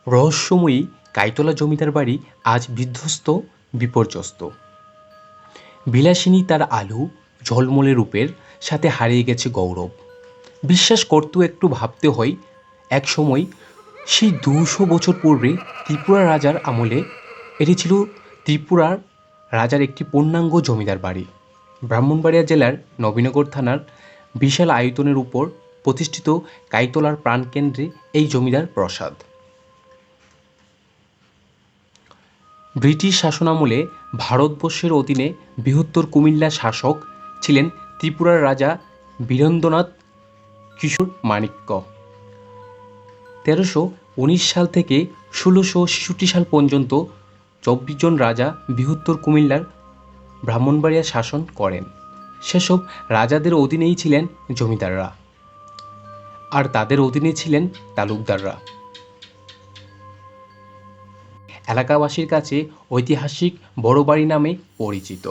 রহস্যময়ী কাইতলা জমিদার বাড়ি আজ বিধ্বস্ত, বিপর্যস্ত। বিলাসিনী তার আলো ঝলমলে রূপের সাথে হারিয়ে গেছে গৌরব। বিশ্বাস করতেও একটু ভাবতে হয়, এক সময় সেই 200 বছর পূর্বে ত্রিপুরা রাজার আমলে এটি ছিল ত্রিপুরার রাজার একটি পূর্ণাঙ্গ জমিদার বাড়ি। ব্রাহ্মণবাড়িয়া জেলার নবীনগর থানার বিশাল আয়তনের উপর প্রতিষ্ঠিত কাইতলার প্রাণকেন্দ্রে এই জমিদার প্রাসাদ। ব্রিটিশ শাসনামলে ভারতবর্ষের অধীনে বৃহত্তর কুমিল্লার শাসক ছিলেন ত্রিপুরার রাজা বীরেন্দ্রনাথ কিশোর মাণিক্য। 1319 সাল থেকে 1666 সাল পর্যন্ত 24 জন রাজা বৃহত্তর কুমিল্লার ব্রাহ্মণবাড়িয়া শাসন করেন। সেসব রাজাদের অধীনেই ছিলেন জমিদাররা, আর তাদের অধীনে ছিলেন তালুকদাররা। এলাকাবাসীর কাছে ঐতিহাসিক বড় বাড়ি নামে পরিচিত।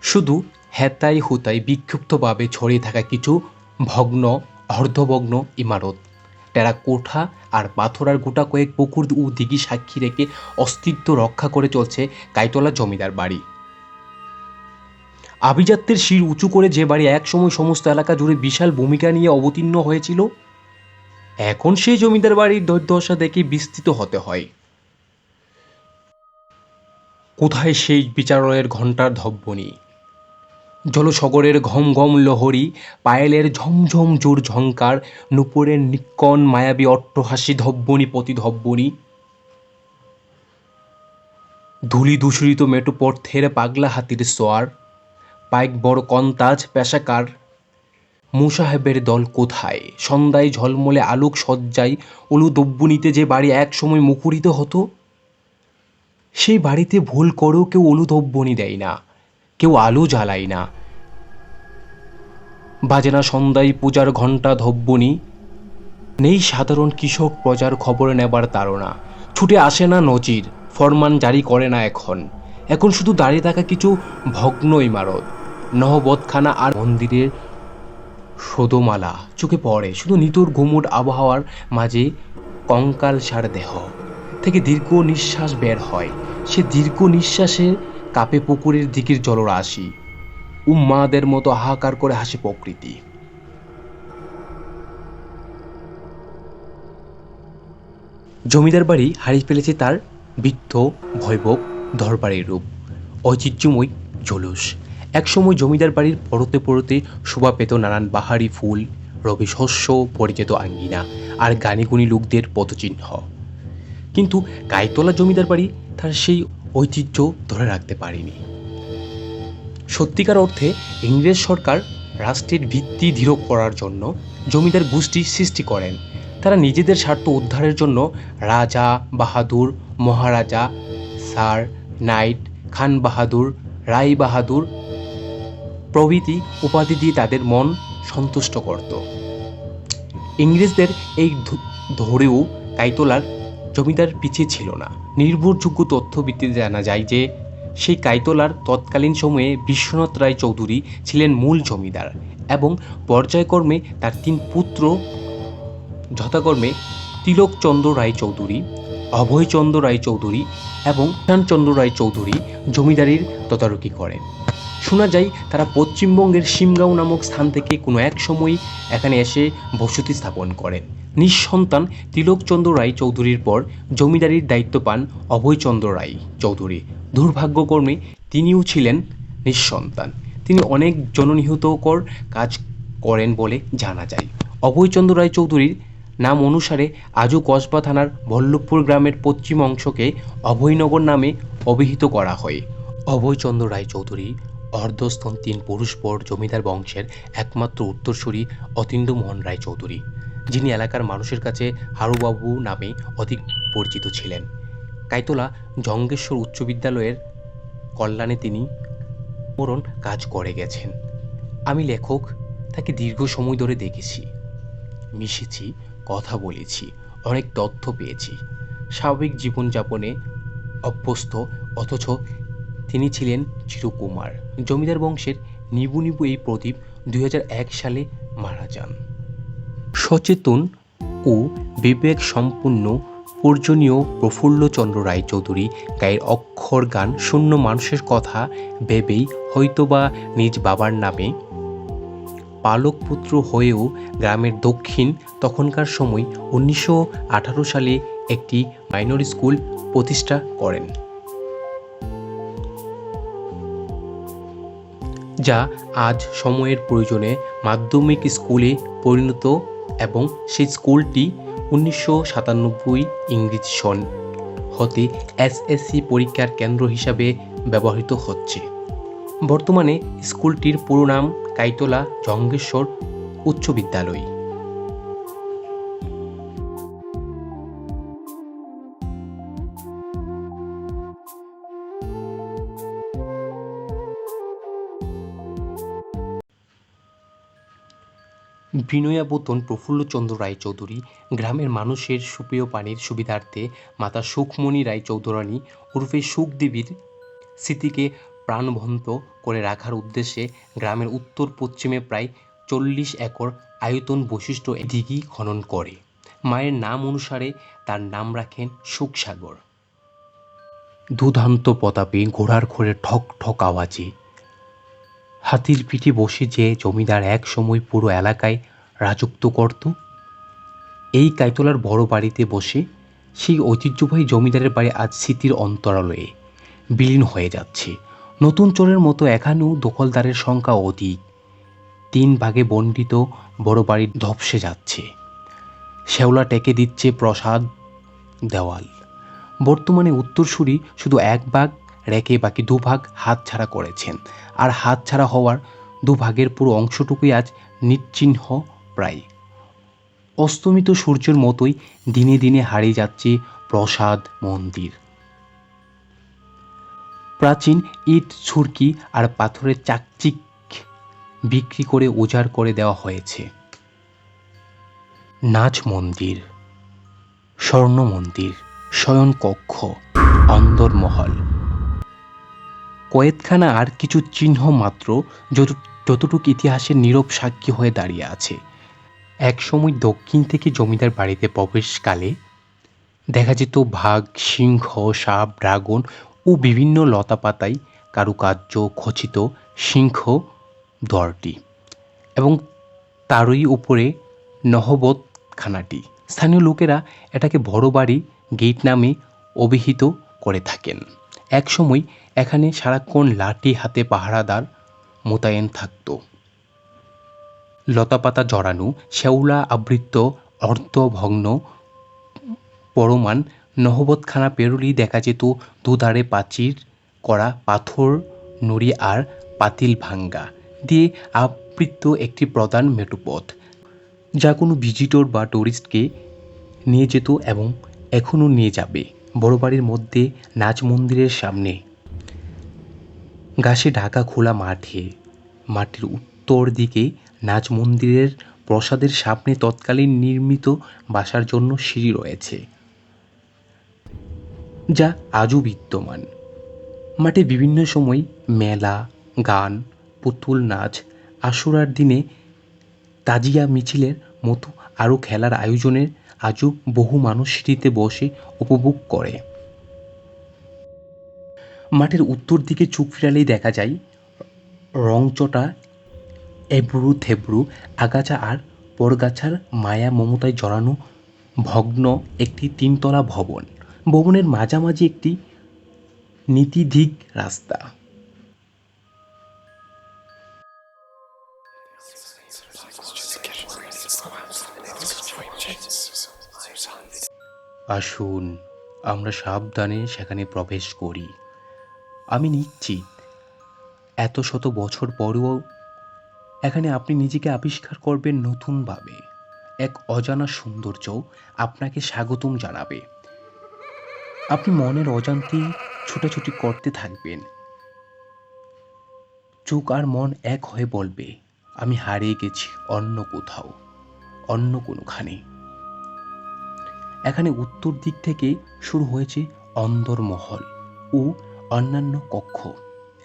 শুধু হেতাই হুতাই বিক্ষিপ্তভাবে ছড়িয়ে থাকা কিছু ভগ্ন, অর্ধভগ্ন ইমারত, টেরাকোঠা আর পাথর, গোটা কয়েক পুকুর ও দিঘি সাক্ষী রেখে অস্তিত্ব রক্ষা করে চলছে কাইতলা জমিদার বাড়ি। আভিজাত্যের শির উঁচু করে যে বাড়ি একসময় সমস্ত এলাকা জুড়ে বিশাল ভূমিকা নিয়ে অবতীর্ণ হয়েছিল, এখন সেই জমিদার বাড়ির দুর্দশা দেখে বিস্তৃত হতে হয়। কোথায় সেই বিচারালয়ের ঘণ্টার ধ্বনি, জলসাগরের ঘম ঘম লহরী, পায়েলের ঝমঝম জোর ঝংকার, নূপুরের নিক্কণ মায়াবী অট্টহাসি, ধ্বনি প্রতিধ্বনি, ধূলি দূষরিত মেটুপথের পাগলা হাতির সোয়ার, পাইক বড় কন্তাজ পেশাকার মুসাহেবের দল কোথায়, সন্ধ্যায় ঝলমলে আলোক সজ্জায় উলুদব্বুনিতে যে বাড়ি এক সময় মুখরিত হতো, সেই বাড়িতে ভুল করেও কেউ উলুদব্বনি দেয় না, কেউ আলো জ্বালায় না, বাজে না সন্ধ্যায় পূজার ঘণ্টা ধ্বনি, নেই সাধারণ কৃষক প্রজার খবর নেবার তাড়না, ছুটে আসে না নজির, ফরমান জারি করে না এখন শুধু দাঁড়িয়ে থাকা কিছু ভগ্ন ইমারত, নহবতখানা আর মন্দিরের সদমালা চোখে পড়ে। শুধু নিতর ঘুমুট আবহাওয়ার মাঝে কঙ্কালসার দেহ থেকে দীর্ঘ নিঃশ্বাস বের হয়। সে দীর্ঘ নিঃশ্বাসে কাপে পুকুরের দিকের জলরাশি, উম্মাদের মতো হাহাকার করে হাসে প্রকৃতি। জমিদার বাড়ি হারিয়ে ফেলেছে তার বৃদ্ধ ভৈভব দরবারের রূপ, ঐতিহ্যময় জলুস। একসময় জমিদার বাড়ির পরতে পরতে শোভা পেত নানান বাহারি ফুল, রবি শস্য, পরিচিত আঙ্গিনা আর গানিগুণী লোকদের পদচিহ্ন। কিন্তু কাইতলা জমিদার বাড়ি তার সেই ঐতিহ্য ধরে রাখতে পারেনি। সত্যিকার অর্থে ইংরেজ সরকার রাষ্ট্রের ভিত্তি দৃঢ় করার জন্য জমিদার গোষ্ঠী সৃষ্টি করেন। তারা নিজেদের স্বার্থ উদ্ধারের জন্য রাজা বাহাদুর, মহারাজা, স্যার, নাইট, খান বাহাদুর, রায় বাহাদুর প্রভৃতি উপাধি দিয়ে তাদের মন সন্তুষ্ট করত। ইংরেজদের এই ধরেও কাইতলার জমিদার পিছিয়ে ছিল না। নির্ভরযোগ্য তথ্য ভিত্তিতে জানা যায় যে সেই কাইতলার তৎকালীন সময়ে বিশ্বনাথ রায় চৌধুরী ছিলেন মূল জমিদার এবং পর্যায়ক্রমে তার 3 পুত্র যথাক্রমে তিলকচন্দ্র রায় চৌধুরী, অভয়চন্দ্র রায় চৌধুরী এবং ঈশানচন্দ্র রায় চৌধুরী জমিদারির তদারকি করেন। শোনা যায় তারা পশ্চিমবঙ্গের সিমগাঁও নামক স্থান থেকে কোনো এক সময় এখানে এসে বসতি স্থাপন করেন। নিঃসন্তান তিলকচন্দ্র রায় চৌধুরীর পর জমিদারির দায়িত্ব পান অভয়চন্দ্র রায় চৌধুরী। দুর্ভাগ্যক্রমে তিনিও ছিলেন নিঃসন্তান। তিনি অনেক জননিহিতকর কাজ করেন বলে জানা যায়। অভয়চন্দ্র রায় চৌধুরীর নাম অনুসারে আজও কসবা থানার বল্লভপুর গ্রামের পশ্চিম অংশকে অভয়নগর নামে অভিহিত করা হয়। অভয়চন্দ্র রায় চৌধুরী অর্ধস্তন 3 পুরুষ পর জমিদার বংশের একমাত্র উত্তরসূরি অতীন্দ্রমোহন রায় চৌধুরী, যিনি এলাকার মানুষের কাছে হারুবাবু নামে অধিক পরিচিত ছিলেন। কাইতলা জঙ্গেশ্বর উচ্চ বিদ্যালয়ের কল্যাণে তিনি মরণ কাজ করে গেছেন। আমি লেখক তাকে দীর্ঘ সময় ধরে দেখেছি, মিশেছি, কথা বলেছি, অনেক তথ্য পেয়েছি। স্বাভাবিক জীবনযাপনে অভ্যস্ত, অথচ তিনি ছিলেন চিরকুমার। জমিদার বংশের নিবু নিবু এই প্রদীপ 2001 সালে মারা যান। সচেতন ও বিবেক সম্পন্ন পূজনীয় প্রফুল্লচন্দ্র রায়চৌধুরী গায়ের অক্ষর গান শূন্য মানুষের কথা ভেবেই হয়তোবা নিজ বাবার নামে পালক পুত্র হয়েও গ্রামের দক্ষিণ তখনকার সময় 1918 সালে একটি মাইনর স্কুল প্রতিষ্ঠা করেন, যা আজ সময়ের প্রয়োজনে মাধ্যমিক স্কুলে পরিণত এবং সেই স্কুলটি 1997 ইংরেজি সন হতে এসএসসি পরীক্ষার কেন্দ্র হিসাবে ব্যবহৃত হচ্ছে। বর্তমানে স্কুলটির পুরো নাম কাইতলা জঙ্গেশ্বর উচ্চ বিদ্যালয়। বিনয়াবতন প্রফুল্লচন্দ্র রায়চৌধুরী গ্রামের মানুষের সুপেয় পানির সুবিধার্থে মাতা সুখমণি রায়চৌধুরানী ওরফে সুখদেবীর স্মৃতিকে প্রাণবন্ত করে রাখার উদ্দেশ্যে গ্রামের উত্তর পশ্চিমে প্রায় 40 একর আয়তন বৈশিষ্ট্য দিঘি খনন করে মায়ের নাম অনুসারে তার নাম রাখেন সুখসাগর। দুধান্ত প্রতাপে ঘোড়ার খোরে ঠক ঠক আওয়াজে হাতির পিঠে বসে যে জমিদার এক সময় পুরো এলাকায় রাজত্ব করত, এই কাইতলার বড় বাড়িতে বসে সেই ঐতিহ্যবাহী জমিদারের বাড়ি আজ স্মৃতির অন্তরালয়ে বিলীন হয়ে যাচ্ছে। নতুন চোরের মতো এখানেও দখলদারের সংখ্যা অধিক, 3 ভাগে বণ্টিত বড় বাড়ি ধপসে যাচ্ছে, শেওলা টেকে দিচ্ছে প্রসাদ দেওয়াল। বর্তমানে উত্তরসূরি শুধু 1 ভাগ রেখে বাকি 2 ভাগ হাতছাড়া করেছেন, আর হাতছাড়া হওয়ার 2 ভাগের পুরো অংশটুকুই আজ নিশ্চিহ্ন প্রায়। অস্তমিত সূর্যের মতোই দিনে দিনে হারিয়ে যাচ্ছে প্রসাদ মন্দির। প্রাচীন ইট ছুরকি আর পাথরের চাকচিক বিক্রি করে উজাড় করে দেওয়া হয়েছে। নাচ মন্দির, স্বর্ণ মন্দির, শয়ন কক্ষ, অন্দরমহল, কয়েতখানা আর কিছু চিহ্ন মাত্র যতটুকু ইতিহাসের নীরব সাক্ষী হয়ে দাঁড়িয়ে আছে। একসময় দক্ষিণ থেকে জমিদার বাড়িতে প্রবেশকালে দেখা যেত বাঘ, সিংহ, সাপ, ড্রাগন ও বিভিন্ন লতাপাতায় কারুকার্য খচিত সিংহ দ্বারটি এবং তারই উপরে নহবতখানাটি। স্থানীয় লোকেরা এটাকে বড় বাড়ি গেট নামে অভিহিত করে থাকেন। একসময় এখানে সারাক্ষণ লাঠি হাতে পাহারাদার মোতায়েন থাকত। লতাপাতা জড়ানো, শেওলা আবৃত অর্ধভগ্ন পরমান নহবতখানা পেরোলেই দেখা যেত দুধারে প্রাচীর করা পাথর নুড়ি আর পাতিল ভাঙ্গা দিয়ে আবৃত একটি প্রধান মেঠোপথ, যা কোনো ভিজিটর বা টুরিস্টকে নিয়ে যেত এবং এখনও নিয়ে যাবে। বড় বাড়ির মধ্যে নাচ মন্দিরের সামনে ঘাসে ঢাকা খোলা মাঠের উত্তর দিকে নাচ মন্দিরের প্রসাদের সামনে তৎকালীন নির্মিত বাসার জন্য সিঁড়ি রয়েছে, যা আজও বিদ্যমান। মাঠে বিভিন্ন সময় মেলা, গান, পুতুল নাচ, আশুরার দিনে তাজিয়া মিছিলের মতো আরও খেলার আয়োজনের আজও বহু মানুষ সিঁড়িতে বসে উপভোগ করে। মাঠের উত্তর দিকে চোখ ফিরালেই দেখা যায় রংচটা এবড়ো থেবড়ো আগাছা আর পরগাছার মায়া মমতায় জড়ানো ভগ্ন একটি 3 তলা ভবন। ভবনের মাঝামাঝি একটি নীতিধিক রাস্তা। আসুন আমরা সাবধানে সেখানে প্রবেশ করি। আমি নিশ্চিত এত শত বছর পরেও এখানে আপনি নিজেকে আবিষ্কার করবেন নতুনভাবে। এক অজানা সৌন্দর্য আপনাকে স্বাগতম জানাবে। আপনি মনের অজান্তেই ছুটাছুটি করতে থাকবেন। চোখ আর মন এক হয়ে বলবে, আমি হারিয়ে গেছি অন্য কোথাও, অন্য কোনোখানে। এখানে উত্তর দিক থেকে শুরু হয়েছে অন্দরমহল ও অন্যান্য কক্ষ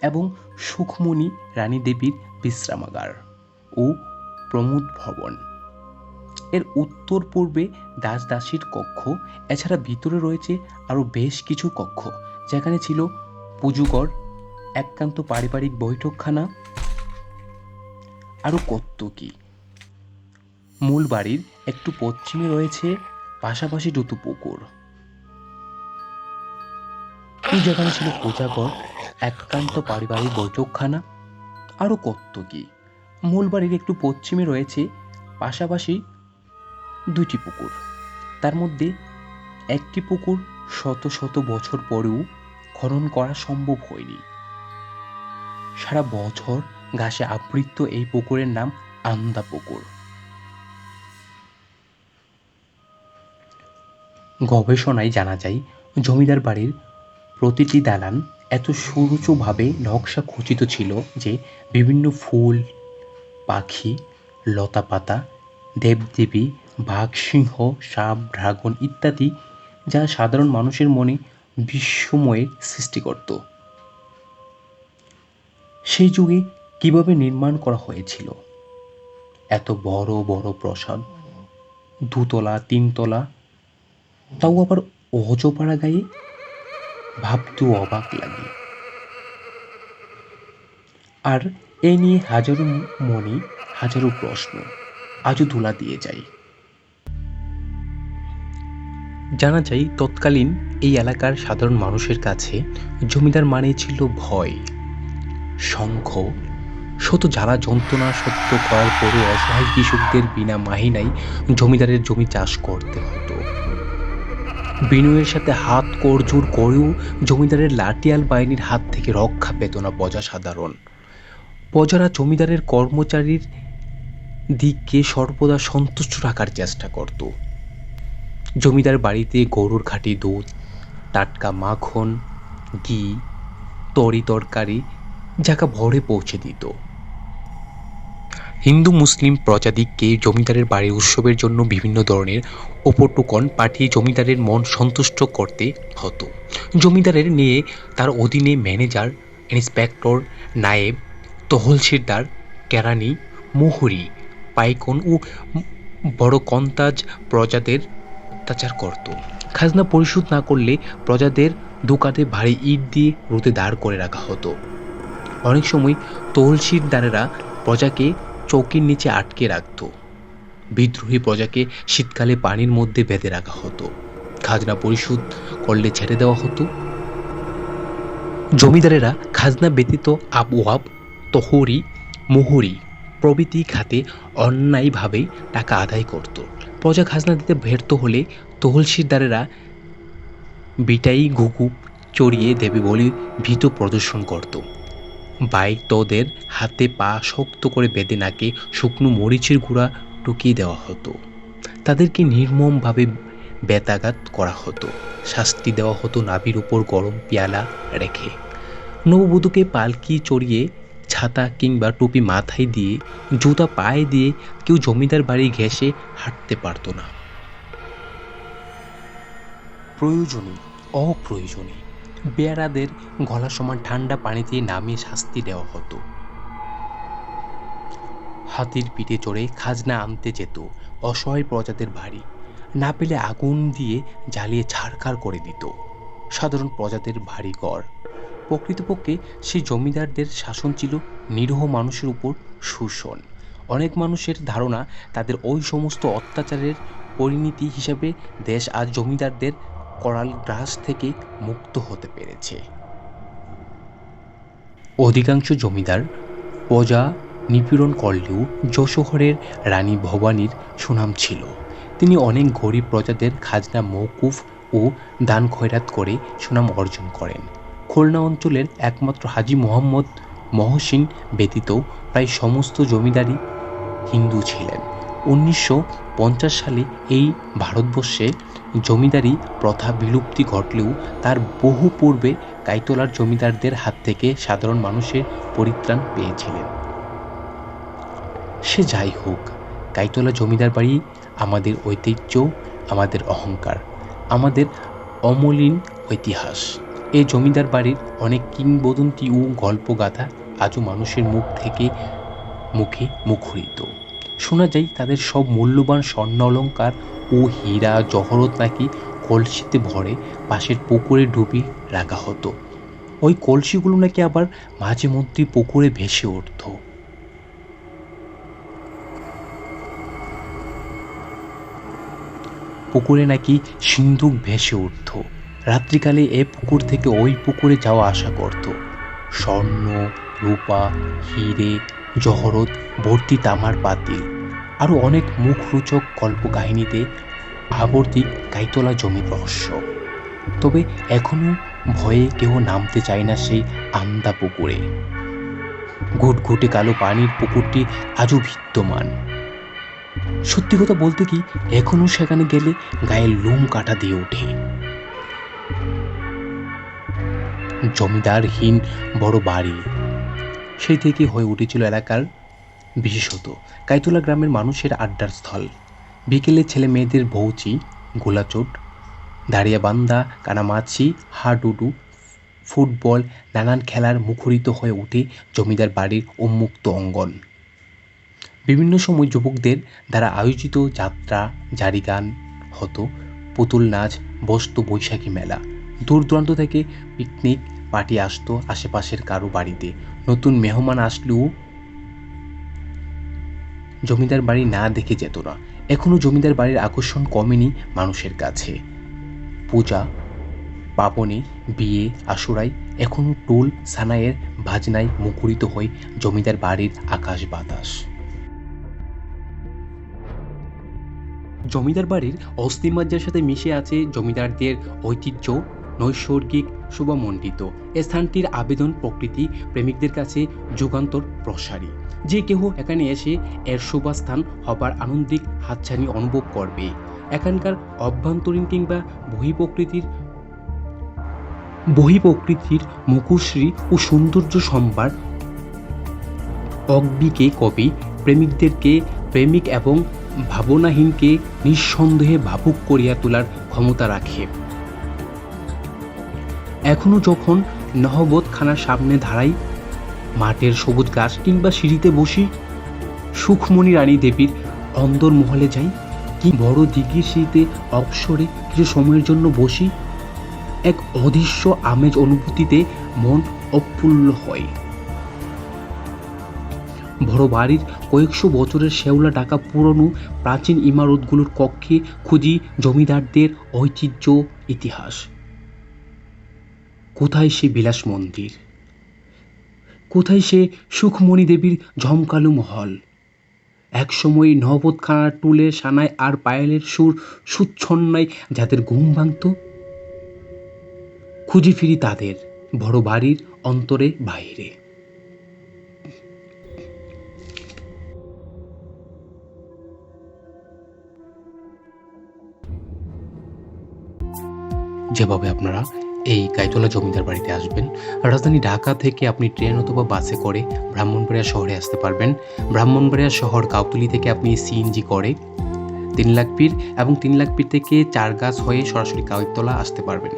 এবং সুখমণি রানী দেবীর বিশ্রামাগার ও প্রমোদ ভবন। এর উত্তর পূর্বে দাস দাসীর কক্ষ, এছাড়া ভিতরে রয়েছে আরও বেশ কিছু কক্ষ, যেখানে ছিল পুজোঘর, একান্ত পারিবারিক বৈঠকখানা, আরও কত কি। মূল বাড়ির একটু পশ্চিমে রয়েছে পাশাপাশি দুটো পুকুর, যেখানে ছিল পূজাঘর, একান্ত পারিবারিক বৈঠকখানা, আরও কত কি। মূল বাড়ির একটু পশ্চিমে রয়েছে পাশাপাশি দুইটি পুকুর, তার মধ্যে একটি পুকুর শত শত বছর পরেও খনন করা সম্ভব হয়নি। সারা বছর ঘাসে আবৃত এই পুকুরের নাম আন্দা পুকুর। গবেষণায় জানা যায়, জমিদার বাড়ির প্রতিটি দালান এত সুরুচভাবে নকশা খচিত ছিল যে বিভিন্ন ফুল, পাখি, লতাপাতা, দেবদেবী, বাঘ, সিংহ, সাপ, ড্রাগন ইত্যাদি যা সাধারণ মানুষের মনে বিস্ময়ের সৃষ্টি করত। সেই যুগে কিভাবে নির্মাণ করা হয়েছিল এত বড় বড় প্রাসাদ, 2 তলা 3 তলা, তাও আবার অজপাড়া গায়ে, ভাবতেও অবাক লাগে। আর এ নিয়ে হাজারো মনে হাজারো প্রশ্ন আজও ধুলা দিয়ে যায়। জানা যায়, তৎকালীন এই এলাকার সাধারণ মানুষের কাছে জমিদার মানেই ছিল ভয়, শঙ্খ, শত জ্বালা যন্ত্রণা সহ্য করার পরও অসহায় কৃষকদের বিনা মাহিনায় জমিদারের জমি চাষ করতে হতো। বিনয়ের সাথে হাত করজোড় করেও জমিদারের লাঠিয়াল বাহিনীর হাত থেকে রক্ষা পেত না প্রজা সাধারণ। প্রজারা জমিদারের কর্মচারীর দিককে সর্বদা সন্তুষ্ট রাখার চেষ্টা করত। জমিদার বাড়িতে গরুর খাঁটি দুধ, টাটকা মাখন, ঘি, তরি তরকারি জায়গা ভরে পৌঁছে দিত। হিন্দু মুসলিম প্রজাদিগকে জমিদারের বাড়ির উৎসবের জন্য বিভিন্ন ধরনের উপটোকন পাঠিয়ে জমিদারের মন সন্তুষ্ট করতে হতো। জমিদারের নিয়ে তার অধীনে ম্যানেজার, ইন্সপেক্টর, নায়েব, তহসিলদার, কেরানি, মুহুরি, পাইকন ও বড় কন্তাজ প্রজাদের অত্যাচার করত। খাজনা পরিশোধ না করলে প্রজাদের দোকানে ভারী ইট দিয়ে রোদে দাঁড় করে রাখা হতো। অনেক সময় তহসিলদারেরা প্রজাকে চৌকির নিচে আটকে রাখত। বিদ্রোহী প্রজাকে শীতকালে পানির মধ্যে বেঁধে রাখা হতো। খাজনা পরিশোধ করলে ছেড়ে দেওয়া হতো। জমিদারেরা খাজনা ব্যতীত আবওয়াব, তহরি, মুহুরি প্রভৃতি খাতে অন্যায়ভাবে টাকা আদায় করত। প্রজা খাজনা দিতে ব্যর্থ হলে তহসিলদারেরা বিটাই ঘুঘু চড়িয়ে দেবে বলে ভীত প্রদর্শন করত। বাইতদের হাতে পা শক্ত করে বেঁধে নাকে শুকনো মরিচের গুঁড়া ঢুকিয়ে দেওয়া হতো। তাদেরকে নির্মমভাবে বেতাঘাত করা হতো। শাস্তি দেওয়া হতো নাভির উপর গরম পেয়ালা রেখে। নববধূকে পালকি চড়িয়ে ছাতা কিংবা টুপি মাথায় দিয়ে, জুতা পায়ে দিয়ে কেউ জমিদার বাড়ি ঘেঁষে হাঁটতে পারত না। প্রয়োজনে অপ্রয়োজনে বেয়ারাদের গলা সমান ঠান্ডা পানিতে নামিয়ে শাস্তি দেওয়া হতো। হাতির পিঠে চড়ে খাজনা আনতে যেত অসহায় প্রজাদের বাড়ি, না পেলে আগুন দিয়ে জ্বালিয়ে ছারখার করে দিত সাধারণ প্রজাদের বাড়িঘর। প্রকৃতপক্ষে সেই জমিদারদের শাসন ছিল নিরীহ মানুষের উপর শোষণ। অনেক মানুষের ধারণা তাদের ওই সমস্ত অত্যাচারের পরিণতি হিসাবে দেশ আজ জমিদারদের করাল গ্রাস থেকে মুক্ত হতে পেরেছে। অধিকাংশ জমিদার প্রজা নিপীড়ন করলেও যশোহরের রানী ভবানীর সুনাম ছিল। তিনি অনেক গরিব প্রজাদের খাজনা মওকুফ ও দান খয়রাত করে সুনাম অর্জন করেন। খুলনা অঞ্চলের একমাত্র হাজী মোহাম্মদ মহসিন ব্যতীত প্রায় সমস্ত জমিদারই হিন্দু ছিলেন। 1950 সালে এই ভারতবর্ষে জমিদারি প্রথা বিলুপ্তি ঘটলেও তার বহু পূর্বে কাইতলার জমিদারদের হাত থেকে সাধারণ মানুষের পরিত্রাণ পেয়েছিলেন। সে যাই হোক, কাইতলা জমিদার বাড়ি আমাদের ঐতিহ্য, আমাদের অহংকার, আমাদের অমলিন ইতিহাস। এই জমিদার বাড়ির অনেক কিংবদন্তি ও গল্পগাথা আজও মানুষের মুখ থেকে মুখে মুখরিত। শোনা যায় তাদের সব মূল্যবান স্বর্ণ অলংকার ও হীরা জহরত নাকি কলসিতে ভরে পাশের পুকুরে ডুবি রাখা হতো। ওই কলসিগুলো নাকি আবার মাঝে মধ্যে পুকুরে ভেসে উঠত। পুকুরে নাকি সিন্ধুক ভেসে উঠত। রাত্রিকালে এ পুকুর থেকে ওই পুকুরে যাওয়া আসা করত। স্বর্ণ, রূপা, হিরে, জহরত ভর্তি তামার পাতিল, আরও অনেক মুখরোচক কল্পকাহিনীতে আবর্তিক গাইতলা জমির রহস্য। তবে এখনো ভয়ে কেউ নামতে চায় না সেই আমদা পুকুরে। ঘুটঘুটে কালো পানির পুকুরটি আজও বিদ্যমান। সত্যি কথা বলতে কি, এখনো সেখানে গেলে গায়ের লোম কাটা দিয়ে ওঠে। জমিদারহীন বড় বাড়ি সেই থেকে হয়ে উঠেছিল এলাকার বিশেষত গাইতলা গ্রামের মানুষের আড্ডার স্থল। বিকেলে ছেলে মেয়েদের ভৌচি, গোলাচোট, দাঁড়িয়াবান্ধা, কানামাছি, হাডুডু, ফুটবল, নানান খেলার মুখরিত হয়ে ওঠে জমিদার বাড়ির উন্মুক্ত অঙ্গন। বিভিন্ন সময় যুবকদের দ্বারা আয়োজিত যাত্রা, জারি গান হতো, পুতুল নাচ, বসতো বৈশাখী মেলা। দূর দূরান্ত থেকে পিকনিক পার্টি আসতো আশেপাশের কারো বাড়িতে। নতুন মেহমান আসলেও জমিদার বাড়ি না দেখে যেত না। এখনো জমিদার বাড়ির আকর্ষণ কমেনি মানুষের কাছে। পূজা পার্বণে, বিয়ে, আশুরায় এখনো টোল সানাইয়ের বাজনায় মুখরিত হয় জমিদার বাড়ির আকাশ বাতাস। জমিদার বাড়ির অস্থিমজ্জার সাথে মিশে আছে জমিদারদের ঐতিহ্য, নৈসর্গিক শোভামণ্ডিত এ স্থানটির আবেদন প্রকৃতি প্রেমিকদের কাছে যুগান্তর প্রসারী। যে কেহ এখানে এসে এর শোভাস্থান হবার আনন্দিক হাতছানি অনুভব করবে। এখানকার অভ্যন্তরীণ কিংবা বহিঃপ্রকৃতির মুখশ্রী ও সৌন্দর্য সম্ভার অজ্ঞকে কবি প্রেমিকদেরকে প্রেমিক এবং ভাবনাহীনকে নিঃসন্দেহে ভাবুক করিয়া তোলার ক্ষমতা রাখে। এখনো যখন নহবতখানার সামনে দাঁড়াই, মাঠের সবুজ গাছ কিংবা সিঁড়িতে বসি, সুখমণি রানী দেবীর অন্দরমহলে যাই, কি বড় দিঘির সিঁড়িতে অবসরে কিছু সময়ের জন্য বসি, এক অদৃশ্য আমেজ অনুভূতিতে মন অপ্ফুল্ল হয়। বড় বাড়ির কয়েকশো বছরের শেওলা ঢাকা পুরনো প্রাচীন ইমারতগুলোর কক্ষে খুঁজি জমিদারদের ঐতিহ্য, ইতিহাস। কোথায় সে বিলাস মন্দির? কোথায় সে সুখমণি দেবীর ঝমকালো মহল? একসময় নহবতখানার টুলে সানায় আর পায়েলের সুর সুচ্ছন্নায় যাদের ঘুম ভাঙত, খুঁজি ফিরি তাদের বড় বাড়ির অন্তরে বাইরে। যেভাবে আপনারা এই গাইতলা জমিদার বাড়িতে আসবেন, রাজধানী ঢাকা থেকে আপনি ট্রেন অথবা বাসে করে ব্রাহ্মণবাড়িয়া শহরে আসতে পারবেন। ব্রাহ্মণবাড়িয়া শহর কাউতুলি থেকে আপনি সিএনজি করে 3 লাখ পীর এবং 3 লাখ পীর থেকে 4 গাছ হয়ে সরাসরি গাইতলা আসতে পারবেন।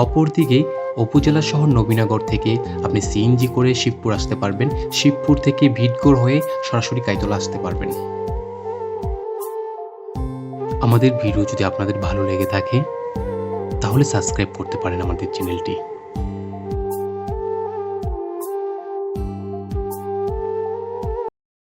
অপরদিকে উপজেলা শহর নবীনগর থেকে আপনি সিএনজি করে শিবপুর আসতে পারবেন। শিবপুর থেকে ভিটগড় হয়ে সরাসরি গাইতলা আসতে পারবেন। আমাদের ভিডিও যদি আপনাদের ভালো লেগে থাকে তাহলে সাবস্ক্রাইব করতে পারেন আমাদের চ্যানেলটি।